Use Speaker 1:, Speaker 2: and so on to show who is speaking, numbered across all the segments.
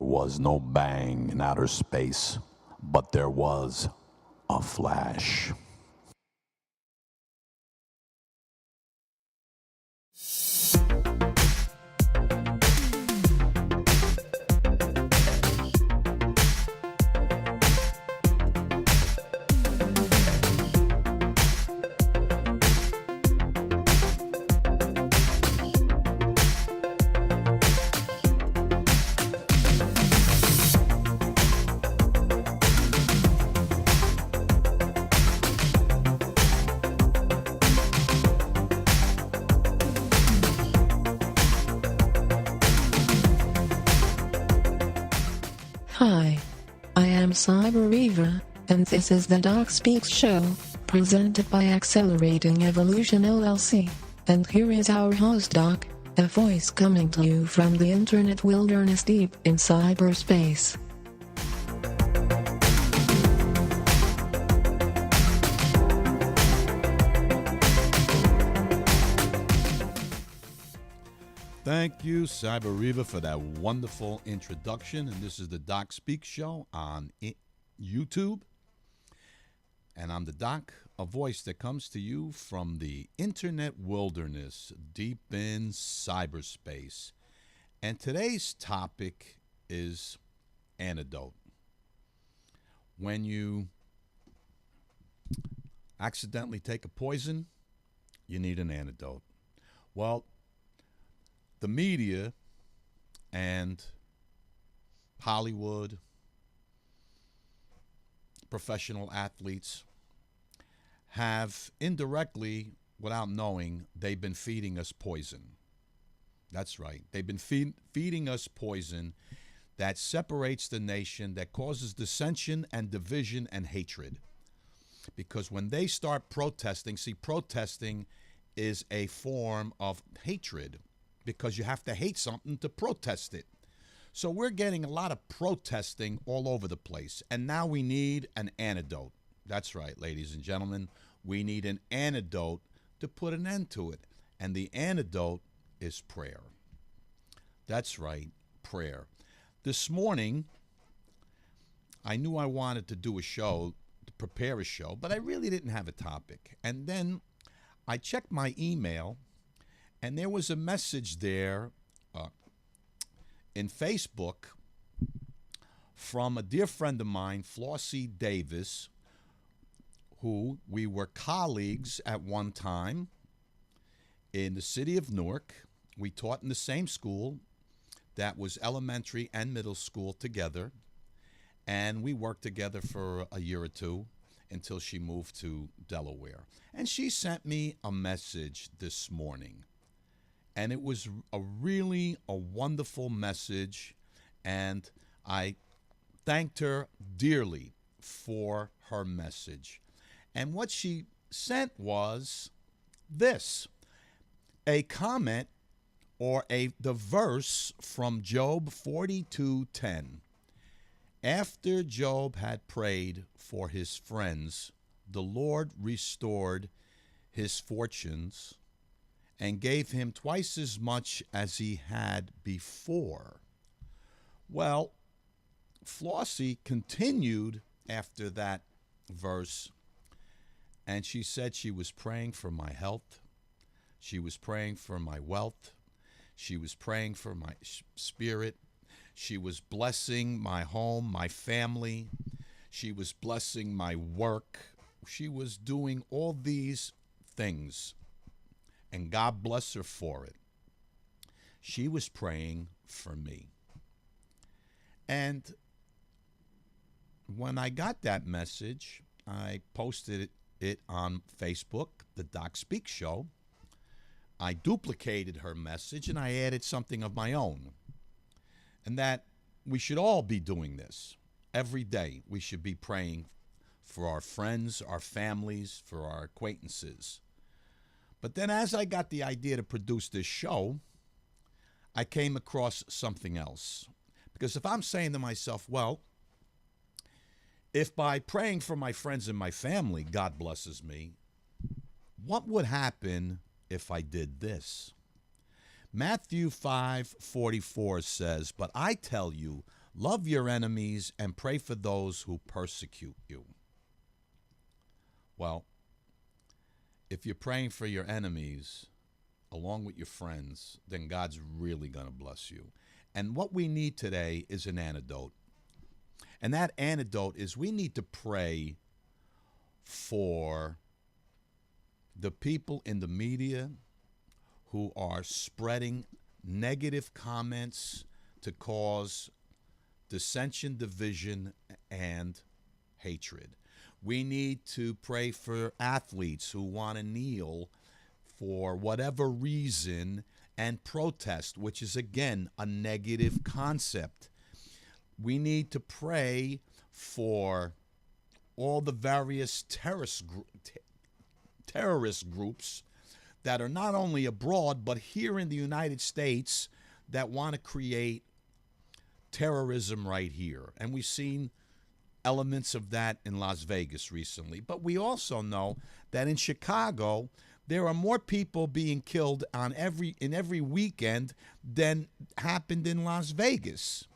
Speaker 1: Was no bang in outer space, but there was a flash.
Speaker 2: Hi, I am Cyber Eva, and this is the Doc Speaks Show, presented by Accelerating Evolution LLC. And here is our host Doc, a voice coming to you from the internet wilderness deep in cyberspace.
Speaker 3: Thank you, Cyber Reva, for that wonderful introduction. And this is the Doc Speak Show on YouTube. And I'm the Doc, a voice that comes to you from the internet wilderness deep in cyberspace. And today's topic is antidote. When you accidentally take a poison, you need an antidote. Well, the media and Hollywood, professional athletes have indirectly, without knowing, they've been feeding us poison. That's right. They've been feeding us poison that separates the nation, that causes dissension and division and hatred. Because when they start protesting, see, protesting is a form of hatred, because you have to hate something to protest it. So we're getting a lot of protesting all over the place. And now we need an antidote. That's right, ladies and gentlemen. We need an antidote to put an end to it. And the antidote is prayer. That's right, prayer. This morning, I knew I wanted to do a show, to prepare a show, but I really didn't have a topic. And then I checked my email, and there was a message there in Facebook from a dear friend of mine, Flossie Davis, who we were colleagues at one time in the city of Newark. We taught in the same school that was elementary and middle school together, and we worked together for a year or two until she moved to Delaware. And she sent me a message this morning. And it was a wonderful message, and I thanked her dearly for her message. And what she sent was this, a comment or the verse from Job 42:10. After Job had prayed for his friends, the Lord restored his fortunes and gave him twice as much as he had before. Well, Flossie continued after that verse, and she said she was praying for my health. She was praying for my wealth. She was praying for my spirit. She was blessing my home, my family. She was blessing my work. She was doing all these things. And God bless her for it. She was praying for me. And when I got that message, I posted it on Facebook, the Doc Speak Show. I duplicated her message and I added something of my own. And that we should all be doing this. Every day we should be praying for our friends, our families, for our acquaintances. But then as I got the idea to produce this show, I came across something else. Because if I'm saying to myself, well, if by praying for my friends and my family, God blesses me, what would happen if I did this? Matthew 5:44 says, "But I tell you, Love your enemies and pray for those who persecute you. Well, if you're praying for your enemies along with your friends, then God's really going to bless you. And what we need today is an antidote. And that antidote is we need to pray for the people in the media who are spreading negative comments to cause dissension, division, and hatred. We need to pray for athletes who want to kneel for whatever reason and protest, which is, again, a negative concept. We need to pray for all the various terrorist groups that are not only abroad but here in the United States that want to create terrorism right here. And we've seen elements of that in Las Vegas recently. But we also know that in Chicago, there are more people being killed in every weekend than happened in Las Vegas.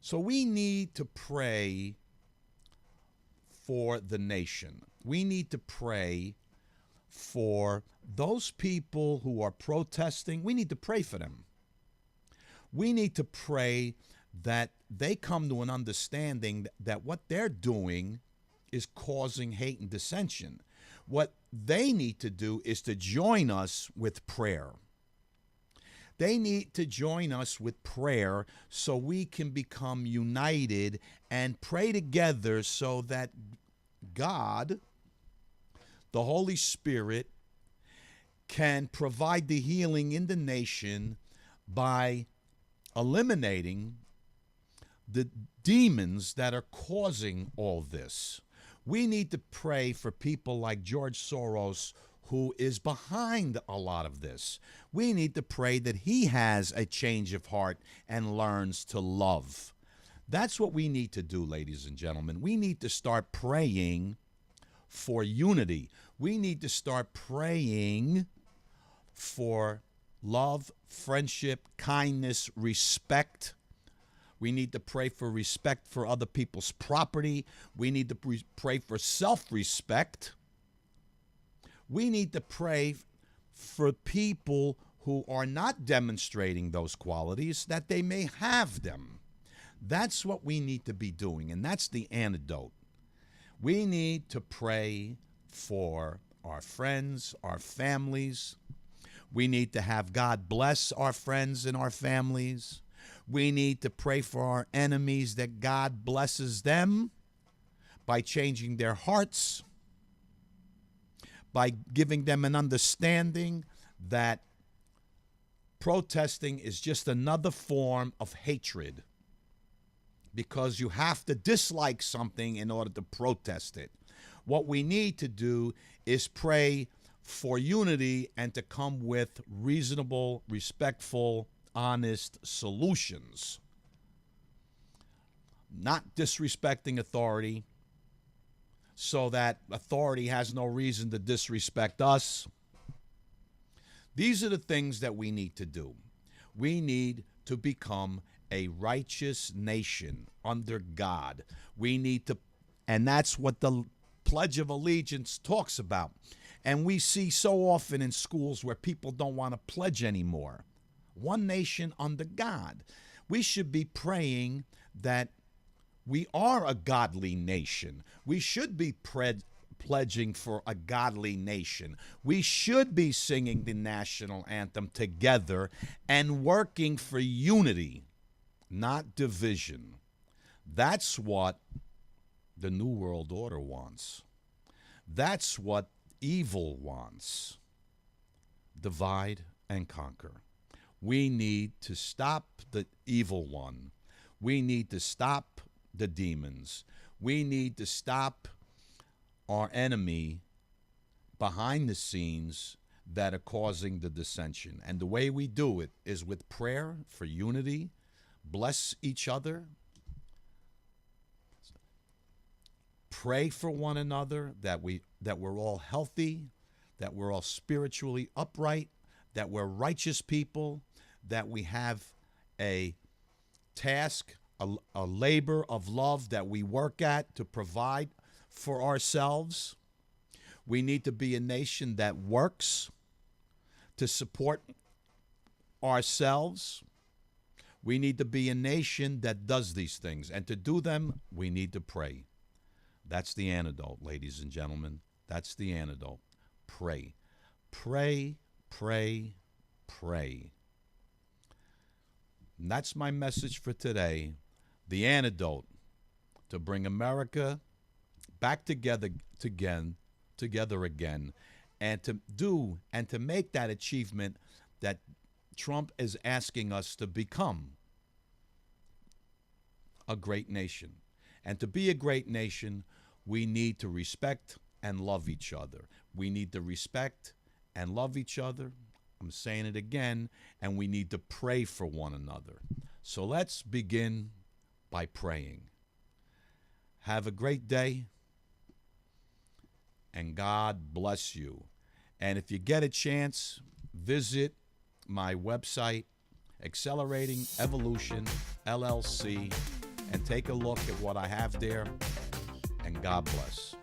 Speaker 3: So we need to pray for the nation. We need to pray for those people who are protesting. We need to pray for them. We need to pray that they come to an understanding that what they're doing is causing hate and dissension. What they need to do is to join us with prayer. They need to join us with prayer so we can become united and pray together so that God, the Holy Spirit, can provide the healing in the nation by eliminating the demons that are causing all this. We need to pray for people like George Soros, who is behind a lot of this. We need to pray that he has a change of heart and learns to love. That's what we need to do, ladies and gentlemen. We need to start praying for unity. We need to start praying for love, friendship, kindness, respect. We need to pray for respect for other people's property. We need to pray for self-respect. We need to pray for people who are not demonstrating those qualities, that they may have them. That's what we need to be doing, and that's the antidote. We need to pray for our friends, our families. We need to have God bless our friends and our families. We need to pray for our enemies, that God blesses them by changing their hearts, by giving them an understanding that protesting is just another form of hatred, because you have to dislike something in order to protest it. What we need to do is pray for unity and to come with reasonable, respectful, honest solutions. Not disrespecting authority so that authority has no reason to disrespect us. These are the things that we need to do. We need to become a righteous nation under God. We need to, and that's what the Pledge of Allegiance talks about. And we see so often in schools where people don't want to pledge anymore. One nation under God. We should be praying that we are a godly nation. We should be pledging for a godly nation. We should be singing the national anthem together and working for unity, not division. That's what the New World Order wants. That's what evil wants. Divide and conquer. We need to stop the evil one. We need to stop the demons. We need to stop our enemy behind the scenes that are causing the dissension. And the way we do it is with prayer for unity, bless each other, pray for one another, that we're all healthy, that we're all spiritually upright, that we're righteous people, that we have a task a labor of love that we work at to provide for ourselves. We need to be a nation that works to support ourselves. We need to be a nation that does these things. And to do them, we need to pray. That's the antidote, ladies and gentlemen. That's the antidote. Pray. Pray, pray, pray. And that's my message for today. The antidote to bring America back together again, and to make that achievement that Trump is asking us to become a great nation. And to be a great nation, we need to respect and love each other. We need to respect and love each other. I'm saying it again, and we need to pray for one another. So let's begin by praying. Have a great day, and God bless you. And if you get a chance, visit my website, Accelerating Evolution LLC, and take a look at what I have there. And God bless.